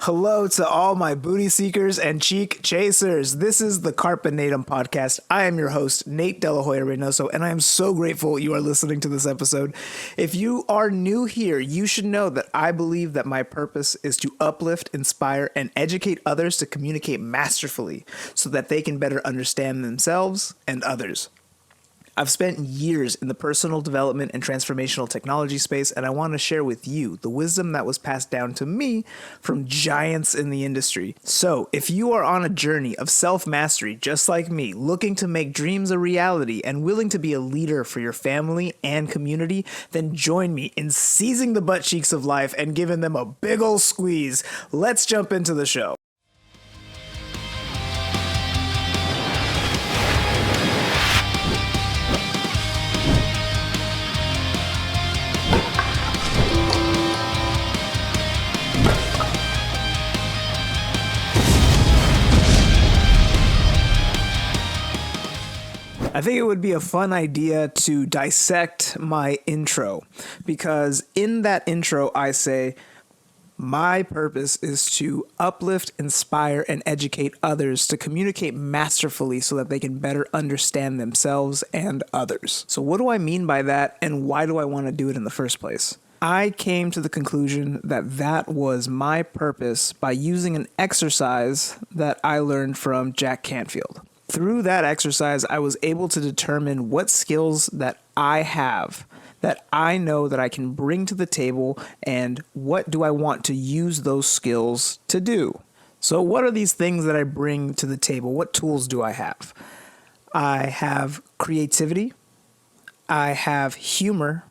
Hello to all my booty seekers and cheek chasers. This is the Carpe Natem Podcast. I am your host, Nate De La Hoya-Reynoso, and I am so grateful you are listening to this episode. If you are new here, you should know that I believe that my purpose is to uplift, inspire, and educate others to communicate masterfully so that they can better understand themselves and others. I've spent years in the personal development and transformational technology space, and I want to share with you the wisdom that was passed down to me from giants in the industry. So, if you are on a journey of self-mastery, just like me, looking to make dreams a reality and willing to be a leader for your family and community, then join me in seizing the butt cheeks of life and giving them a big ol' squeeze. Let's jump into the show. I think it would be a fun idea to dissect my intro, because in that intro I say, my purpose is to uplift, inspire, and educate others to communicate masterfully so that they can better understand themselves and others. So what do I mean by that, and why do I want to do it in the first place? I came to the conclusion that that was my purpose by using an exercise that I learned from Jack Canfield. Through that exercise, I was able to determine what skills that I have, that I know that I can bring to the table, and what do I want to use those skills to do. So what are these things that I bring to the table? What tools do I have? I have creativity, I have humor,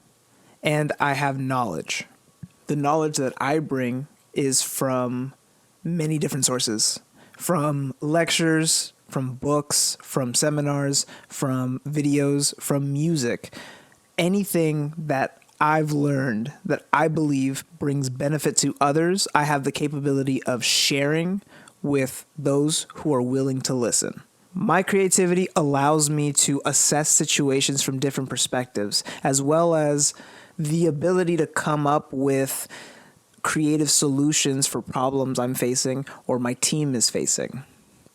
and I have knowledge. The knowledge that I bring is from many different sources, from lectures, from books, from seminars, from videos, from music. Anything that I've learned that I believe brings benefit to others, I have the capability of sharing with those who are willing to listen. My creativity allows me to assess situations from different perspectives, as well as the ability to come up with creative solutions for problems I'm facing or my team is facing.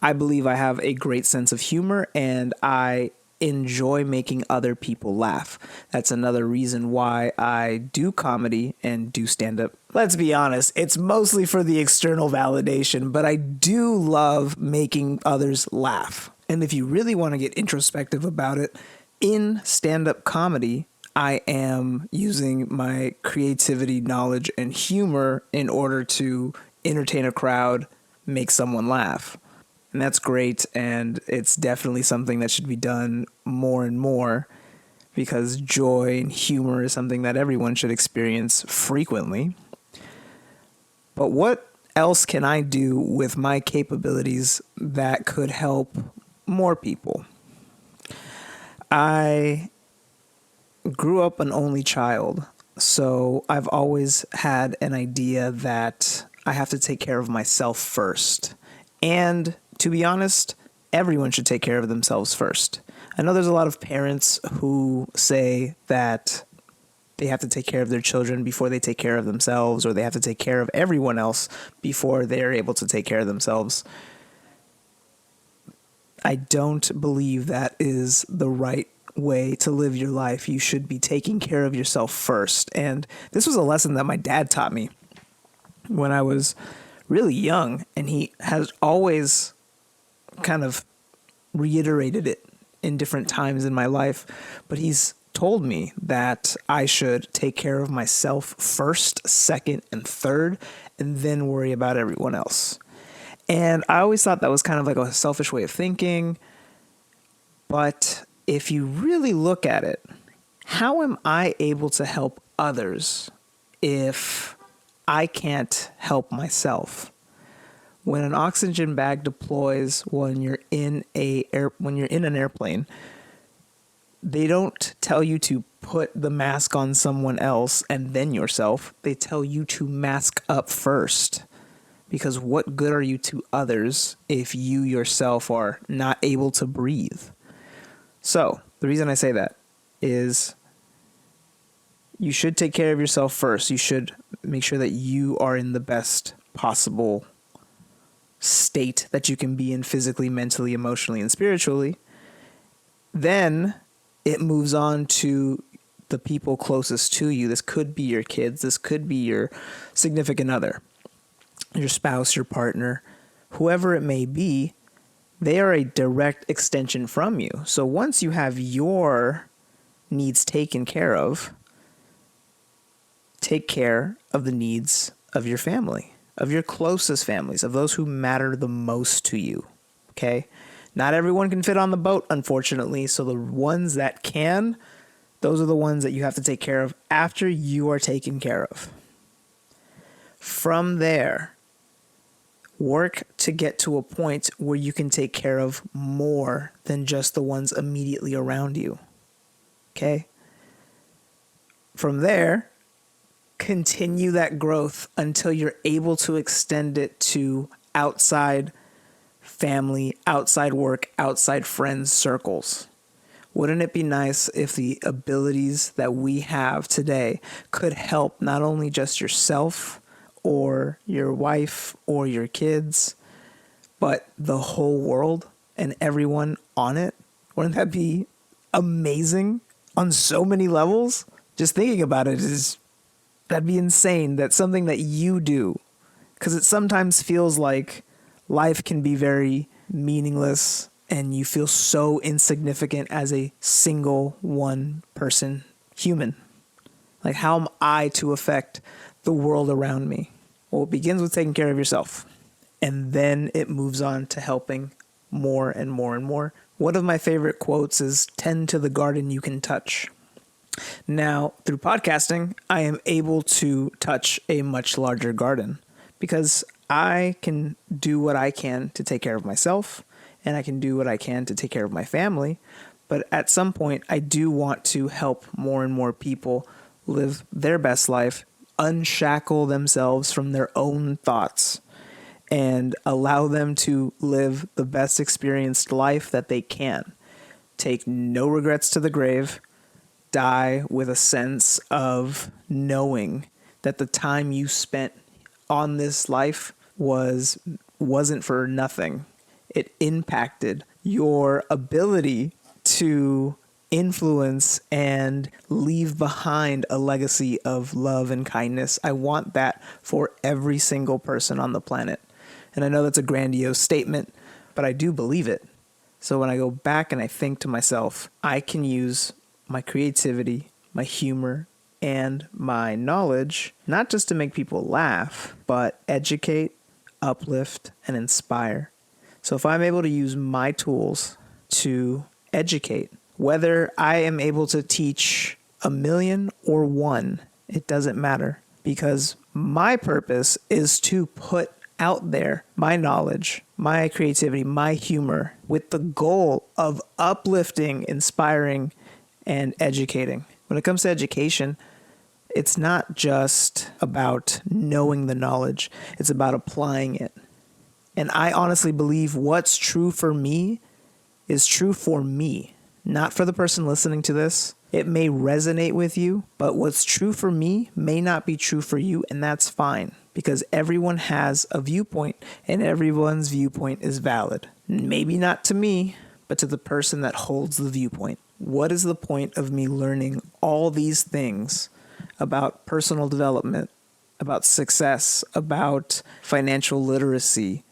I believe I have a great sense of humor, and I enjoy making other people laugh. That's another reason why I do comedy and do stand-up. Let's be honest, it's mostly for the external validation, but I do love making others laugh. And if you really want to get introspective about it, in stand-up comedy, I am using my creativity, knowledge, and humor in order to entertain a crowd, make someone laugh. And that's great, and it's definitely something that should be done more and more, because joy and humor is something that everyone should experience frequently. But what else can I do with my capabilities that could help more people? I grew up an only child, so I've always had an idea that I have to take care of myself first. And to be honest, everyone should take care of themselves first. I know there's a lot of parents who say that they have to take care of their children before they take care of themselves, or they have to take care of everyone else before they're able to take care of themselves. I don't believe that is the right way to live your life. You should be taking care of yourself first. And this was a lesson that my dad taught me when I was really young, and he has always kind of reiterated it in different times in my life, but he's told me that I should take care of myself first, second, and third, and then worry about everyone else. And I always thought that was kind of like a selfish way of thinking, but if you really look at it, how am I able to help others if I can't help myself? When an oxygen bag deploys when you're in an airplane, they don't tell you to put the mask on someone else and then yourself. They tell you to mask up first, because what good are you to others if you yourself are not able to breathe? So the reason I say that is you should take care of yourself first. You should make sure that you are in the best possible state that you can be in physically, mentally, emotionally, and spiritually. Then it moves on to the people closest to you. This could be your kids. This could be your significant other, your spouse, your partner, whoever it may be. They are a direct extension from you. So once you have your needs taken care of, take care of the needs of your family, of your closest families, of those who matter the most to you. Okay? Not everyone can fit on the boat, unfortunately. So the ones that can, those are the ones that you have to take care of after you are taken care of. From there, work to get to a point where you can take care of more than just the ones immediately around you. Okay? From there, continue that growth until you're able to extend it to outside family, outside work, outside friends circles. Wouldn't it be nice if the abilities that we have today could help not only just yourself or your wife or your kids, but the whole world and everyone on it? Wouldn't that be amazing on so many levels? Just thinking about it that'd be insane. That's something that you do, because it sometimes feels like life can be very meaningless and you feel so insignificant as a single one person human. Like, how am I to affect the world around me? Well, it begins with taking care of yourself, and then it moves on to helping more and more and more. One of my favorite quotes is, "Tend to the garden you can touch." Now, through podcasting, I am able to touch a much larger garden because I can do what I can to take care of myself, and I can do what I can to take care of my family. But at some point, I do want to help more and more people live their best life, unshackle themselves from their own thoughts, and allow them to live the best experienced life that they can. Take no regrets to the grave. Die with a sense of knowing that the time you spent on this life wasn't for nothing. It impacted your ability to influence and leave behind a legacy of love and kindness. I want that for every single person on the planet. And I know that's a grandiose statement, but I do believe it. So when I go back and I think to myself, I can use my creativity, my humor, and my knowledge, not just to make people laugh, but educate, uplift, and inspire. So if I'm able to use my tools to educate, whether I am able to teach 1,000,000 or 1, it doesn't matter, because my purpose is to put out there my knowledge, my creativity, my humor, with the goal of uplifting, inspiring, and educating. When it comes to education, it's not just about knowing the knowledge, it's about applying it. And I honestly believe what's true for me is true for me, not for the person listening to this. It may resonate with you, but what's true for me may not be true for you, and that's fine, because everyone has a viewpoint, and everyone's viewpoint is valid. Maybe not to me, but to the person that holds the viewpoint. What is the point of me learning all these things about personal development, about success, about financial literacy,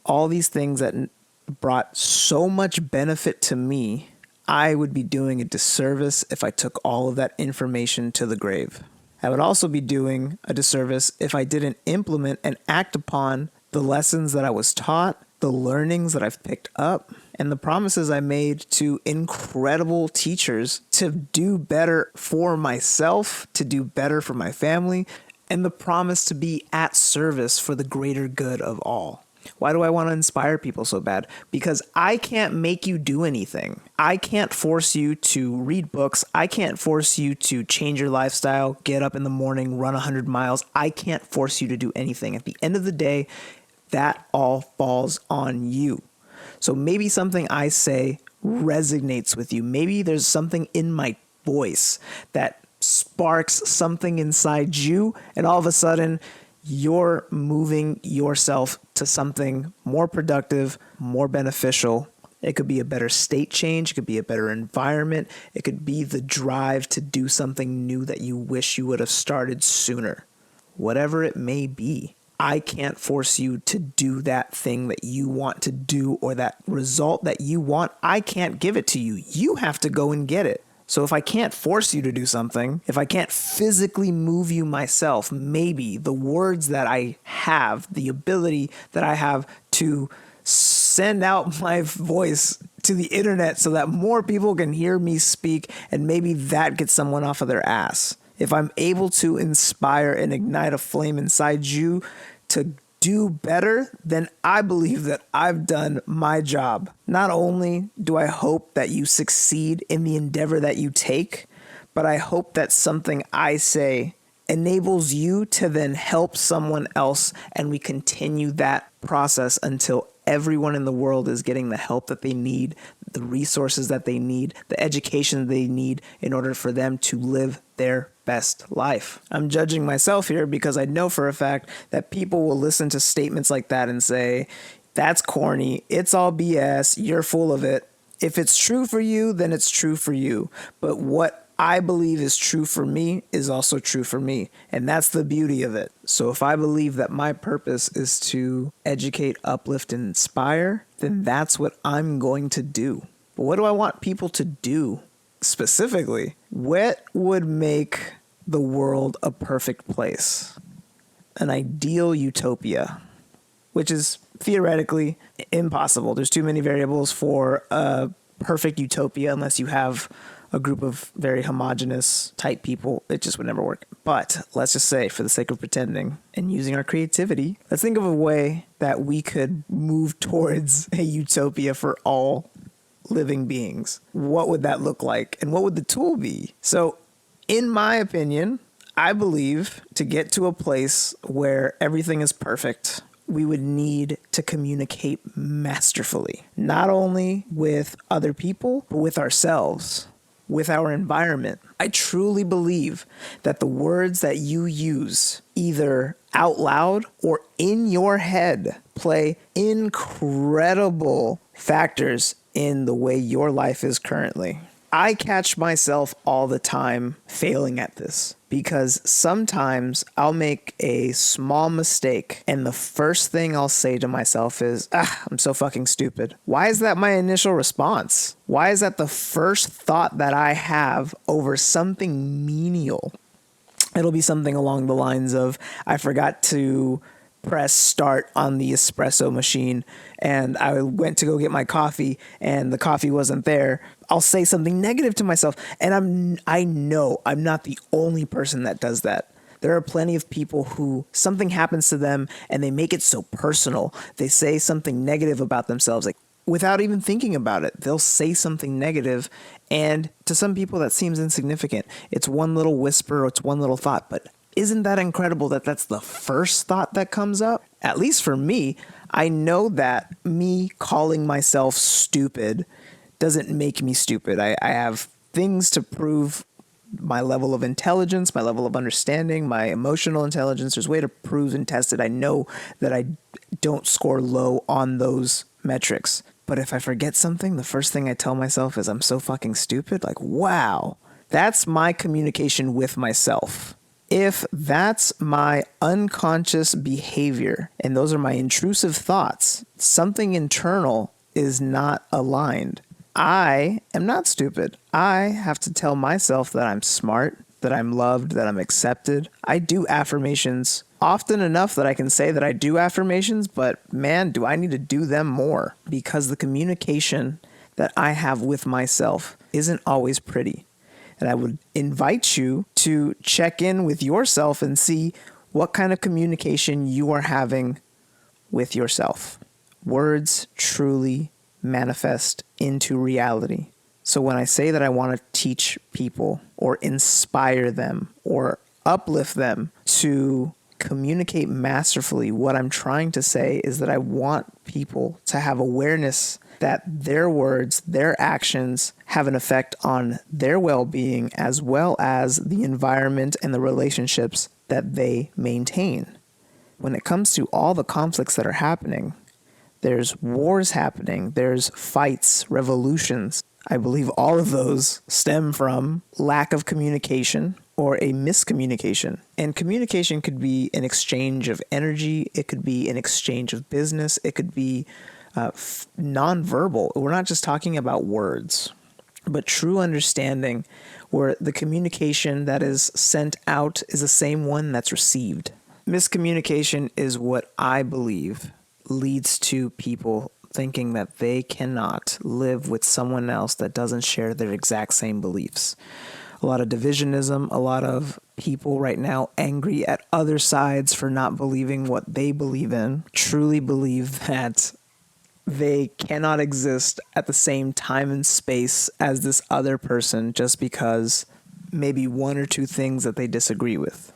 all these things that brought so much benefit to me? I would be doing a disservice if I took all of that information to the grave. I would also be doing a disservice if I didn't implement and act upon the lessons that I was taught, the learnings that I've picked up, and the promises I made to incredible teachers to do better for myself, to do better for my family, and the promise to be at service for the greater good of all. Why do I want to inspire people so bad? Because I can't make you do anything. I can't force you to read books. I can't force you to change your lifestyle, get up in the morning, run 100 miles. I can't force you to do anything. At the end of the day, that all falls on you. So maybe something I say resonates with you. Maybe there's something in my voice that sparks something inside you, and all of a sudden you're moving yourself to something more productive, more beneficial. It could be a better state change. It could be a better environment. It could be the drive to do something new that you wish you would have started sooner. Whatever it may be, I can't force you to do that thing that you want to do or that result that you want. I can't give it to you. You have to go and get it. So if I can't force you to do something, if I can't physically move you myself, maybe the words that I have, the ability that I have to send out my voice to the internet so that more people can hear me speak, and maybe that gets someone off of their ass. If I'm able to inspire and ignite a flame inside you to do better, then I believe that I've done my job. Not only do I hope that you succeed in the endeavor that you take, but I hope that something I say enables you to then help someone else, and we continue that process until everyone in the world is getting the help that they need, the resources that they need, the education they need in order for them to live their best life. I'm judging myself here because I know for a fact that people will listen to statements like that and say, that's corny, it's all BS, you're full of it. If it's true for you, then it's true for you. But what I believe is true for me is also true for me. And that's the beauty of it. So if I believe that my purpose is to educate, uplift, and inspire, then that's what I'm going to do. But what do I want people to do specifically? What would make the world a perfect place? An ideal utopia, which is theoretically impossible. There's too many variables for a perfect utopia unless you have a group of very homogenous type people. It just would never work. But let's just say, for the sake of pretending and using our creativity, let's think of a way that we could move towards a utopia for all living beings. What would that look like? And what would the tool be? So, in my opinion, I believe to get to a place where everything is perfect, we would need to communicate masterfully, not only with other people, but with ourselves, with our environment. I truly believe that the words that you use, either out loud or in your head, play incredible factors in the way your life is currently. I catch myself all the time failing at this because sometimes I'll make a small mistake and the first thing I'll say to myself is, I'm so fucking stupid. Why is that my initial response? Why is that the first thought that I have over something menial? It'll be something along the lines of, I forgot to press start on the espresso machine and I went to go get my coffee and the coffee wasn't there. I'll say something negative to myself, and I know I'm not the only person that does that. There are plenty of people who something happens to them and they make it so personal. They say something negative about themselves, like without even thinking about it. They'll say something negative, and to some people that seems insignificant. It's one little whisper, or it's one little thought, but isn't that incredible that that's the first thought that comes up? At least for me, I know that me calling myself stupid doesn't make me stupid. I have things to prove my level of intelligence, my level of understanding, my emotional intelligence. There's a way to prove and test it. I know that I don't score low on those metrics. But if I forget something, the first thing I tell myself is I'm so fucking stupid. Like, wow, that's my communication with myself. If that's my unconscious behavior and those are my intrusive thoughts, something internal is not aligned. I am not stupid. I have to tell myself that I'm smart, that I'm loved, that I'm accepted. I do affirmations often enough that I can say that I do affirmations, but man, do I need to do them more, because the communication that I have with myself isn't always pretty. And I would invite you to check in with yourself and see what kind of communication you are having with yourself. Words truly manifest into reality. So when I say that I want to teach people or inspire them or uplift them to communicate masterfully, what I'm trying to say is that I want people to have awareness that their words, their actions have an effect on their well-being as well as the environment and the relationships that they maintain. when it comes to all the conflicts that are happening, there's wars happening, there's fights, revolutions. I believe all of those stem from lack of communication or a miscommunication. And communication could be an exchange of energy. It could be an exchange of business. It could be nonverbal. We're not just talking about words, but true understanding where the communication that is sent out is the same one that's received. Miscommunication is what I believe leads to people thinking that they cannot live with someone else that doesn't share their exact same beliefs. A lot of divisionism, a lot of people right now angry at other sides for not believing what they believe in, truly believe that they cannot exist at the same time and space as this other person just because maybe one or two things that they disagree with.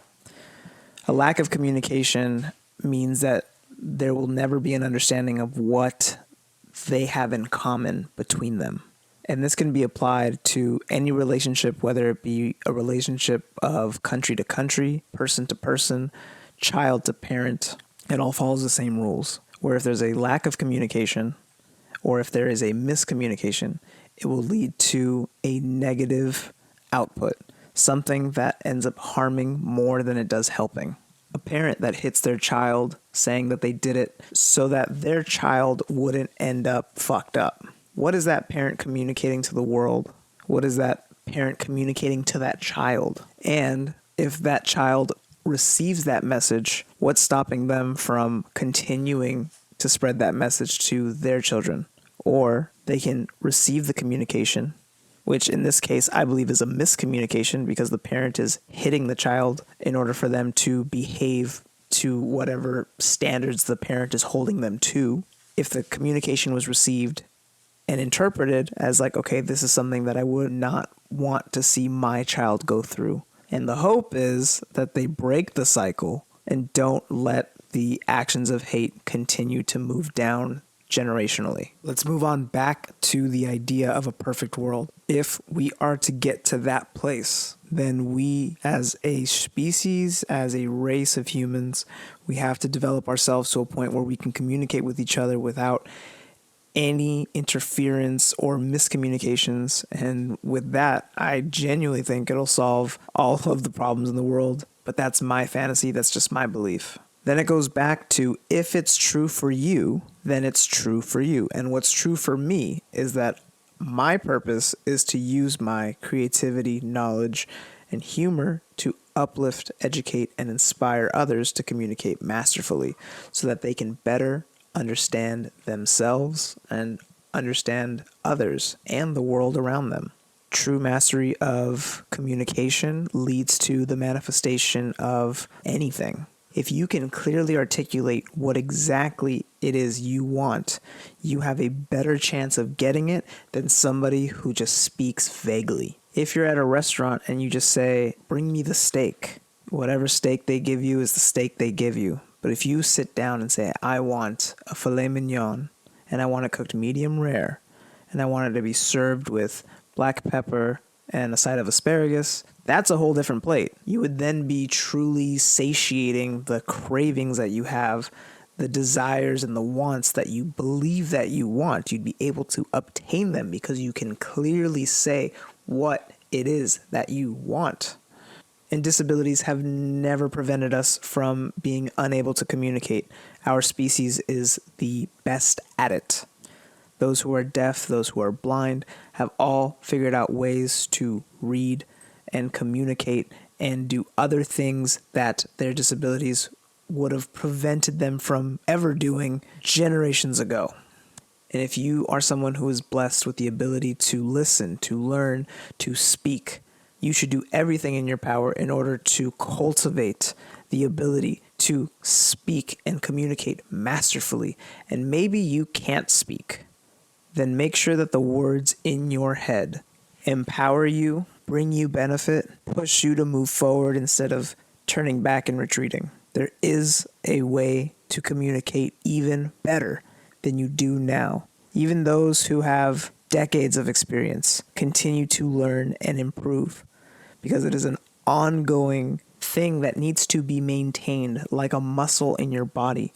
A lack of communication means that there will never be an understanding of what they have in common between them. And this can be applied to any relationship, whether it be a relationship of country to country, person to person, child to parent. It all follows the same rules, where if there's a lack of communication or if there is a miscommunication, it will lead to a negative output, something that ends up harming more than it does helping. A parent that hits their child saying that they did it so that their child wouldn't end up fucked up. What is that parent communicating to the world? What is that parent communicating to that child? And if that child receives that message, what's stopping them from continuing to spread that message to their children? Or they can receive the communication, which in this case I believe is a miscommunication because the parent is hitting the child in order for them to behave to whatever standards the parent is holding them to. If the communication was received and interpreted as like, okay, this is something that I would not want to see my child go through. And the hope is that they break the cycle and don't let the actions of hate continue to move down generationally. Let's move on back to the idea of a perfect world. If we are to get to that place, then we as a species, as a race of humans, we have to develop ourselves to a point where we can communicate with each other without any interference or miscommunications. And with that, I genuinely think it'll solve all of the problems in the world. But that's my fantasy. That's just my belief. Then it goes back to, if it's true for you, then it's true for you. And what's true for me is that my purpose is to use my creativity, knowledge, and humor to uplift, educate, and inspire others to communicate masterfully so that they can better understand themselves and understand others and the world around them. True mastery of communication leads to the manifestation of anything. If you can clearly articulate what exactly it is you want, you have a better chance of getting it than somebody who just speaks vaguely. If you're at a restaurant and you just say, bring me the steak, whatever steak they give you is the steak they give you. But if you sit down and say, I want a filet mignon, and I want it cooked medium rare, and I want it to be served with black pepper and a side of asparagus, that's a whole different plate. You would then be truly satiating the cravings that you have, the desires and the wants that you believe that you want. You'd be able to obtain them because you can clearly say what it is that you want. And disabilities have never prevented us from being unable to communicate. Our species is the best at it. Those who are deaf, those who are blind, have all figured out ways to read and communicate and do other things that their disabilities would have prevented them from ever doing generations ago. And if you are someone who is blessed with the ability to listen, to learn, to speak, you should do everything in your power in order to cultivate the ability to speak and communicate masterfully. And maybe you can't speak. Then make sure that the words in your head empower you, bring you benefit, push you to move forward instead of turning back and retreating. There is a way to communicate even better than you do now. Even those who have decades of experience continue to learn and improve because it is an ongoing thing that needs to be maintained like a muscle in your body.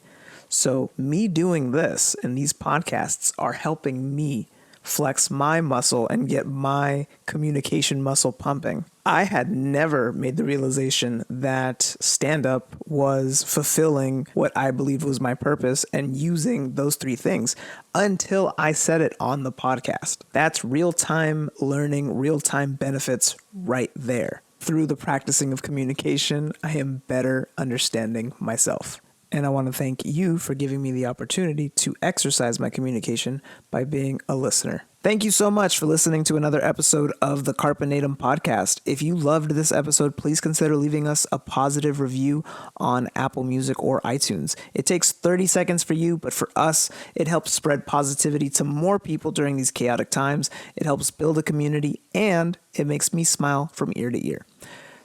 So me doing this and these podcasts are helping me flex my muscle and get my communication muscle pumping. I had never made the realization that stand-up was fulfilling what I believed was my purpose and using those three things until I said it on the podcast. That's real-time learning, real-time benefits right there. Through the practicing of communication, I am better understanding myself. And I want to thank you for giving me the opportunity to exercise my communication by being a listener. Thank you so much for listening to another episode of the Carpe Natem Podcast. If you loved this episode, please consider leaving us a positive review on Apple Music or iTunes. It takes 30 seconds for you, but for us, it helps spread positivity to more people during these chaotic times. It helps build a community, and it makes me smile from ear to ear.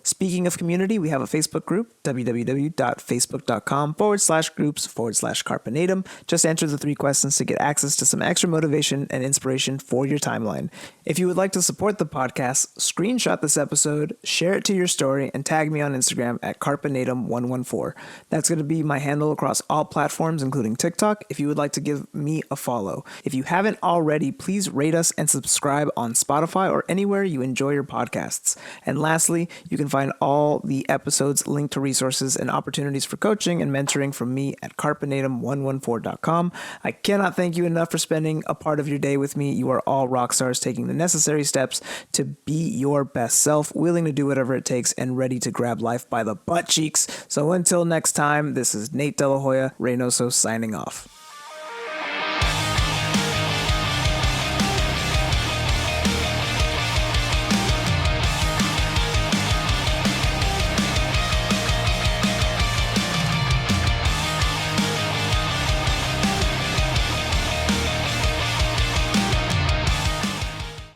Speaking of community, we have a Facebook group, www.facebook.com/groups/Carpe Natem. Just answer the 3 questions to get access to some extra motivation and inspiration for your timeline. If you would like to support the podcast, screenshot this episode, share it to your story, and tag me on Instagram at Carpe Natem114. That's going to be my handle across all platforms, including TikTok, if you would like to give me a follow. If you haven't already, please rate us and subscribe on Spotify or anywhere you enjoy your podcasts. And lastly, you can find all the episodes linked to resources and opportunities for coaching and mentoring from me at carpenatem114.com. I cannot thank you enough for spending a part of your day with me. You are all rock stars taking the necessary steps to be your best self, willing to do whatever it takes, and ready to grab life by the butt cheeks. So until next time, this is Nate De La Hoya-Reynoso signing off.